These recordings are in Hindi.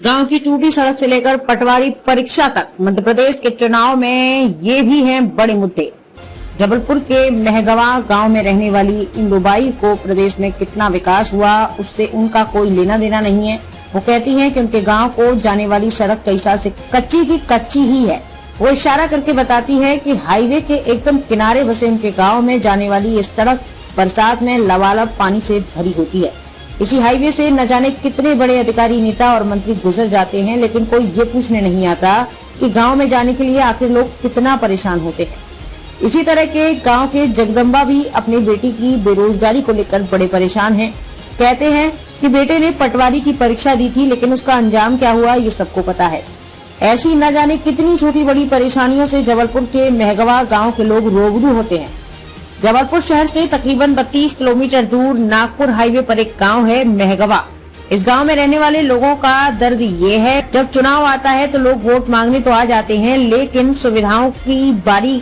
गांव की टूटी सड़क से लेकर पटवारी परीक्षा तक मध्य प्रदेश के चुनाव में ये भी हैं बड़े मुद्दे। जबलपुर के महगवा गांव में रहने वाली इंदुबाई को प्रदेश में कितना विकास हुआ उससे उनका कोई लेना देना नहीं है। वो कहती हैं कि उनके गांव को जाने वाली सड़क कई साल से कच्ची की कच्ची ही है। वो इशारा करके बताती है कि हाईवे के एकदम किनारे बसे उनके गाँव में जाने वाली ये सड़क बरसात में लबालब पानी से भरी होती है। इसी हाईवे से न जाने कितने बड़े अधिकारी, नेता और मंत्री गुजर जाते हैं, लेकिन कोई ये पूछने नहीं आता कि गांव में जाने के लिए आखिर लोग कितना परेशान होते हैं। इसी तरह के गांव के जगदम्बा भी अपनी बेटी की बेरोजगारी को लेकर बड़े परेशान हैं। कहते हैं कि बेटे ने पटवारी की परीक्षा दी थी, लेकिन उसका अंजाम क्या हुआ ये सबको पता है। ऐसी न जाने कितनी छोटी बड़ी परेशानियों से जबलपुर के महगवा गाँव के लोग रूबरू होते हैं। जबलपुर शहर से तकरीबन 32 किलोमीटर दूर नागपुर हाईवे पर एक गांव है महगवा। इस गांव में रहने वाले लोगों का दर्द ये है, जब चुनाव आता है तो लोग वोट मांगने तो आ जाते हैं, लेकिन सुविधाओं की बारी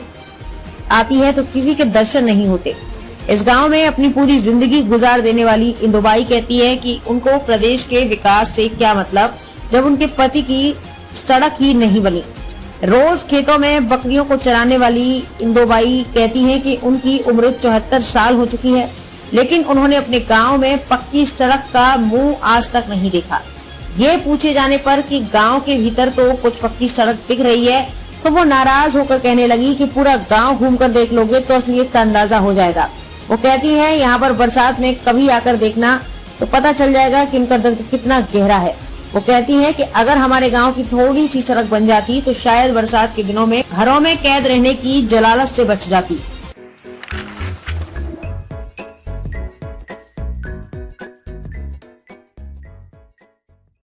आती है तो किसी के दर्शन नहीं होते। इस गांव में अपनी पूरी जिंदगी गुजार देने वाली इंदुबाई कहती है कि उनको प्रदेश के विकास से क्या मतलब, जब उनके पति की सड़क ही नहीं बनी। रोज खेतों में बकरियों को चराने वाली इंदुबाई कहती हैं कि उनकी उम्र 74 साल हो चुकी है, लेकिन उन्होंने अपने गांव में पक्की सड़क का मुंह आज तक नहीं देखा। ये पूछे जाने पर कि गांव के भीतर तो कुछ पक्की सड़क दिख रही है, तो वो नाराज होकर कहने लगी कि पूरा गांव घूमकर देख लोगे तो असलियत का अंदाजा हो जाएगा। वो कहती हैं यहाँ पर बरसात में कभी आकर देखना तो पता चल जाएगा कि उनका दर्द कितना गहरा है। वो कहती हैं कि अगर हमारे गांव की थोड़ी सी सड़क बन जाती तो शायद बरसात के दिनों में घरों में कैद रहने की जलालत से बच जाती।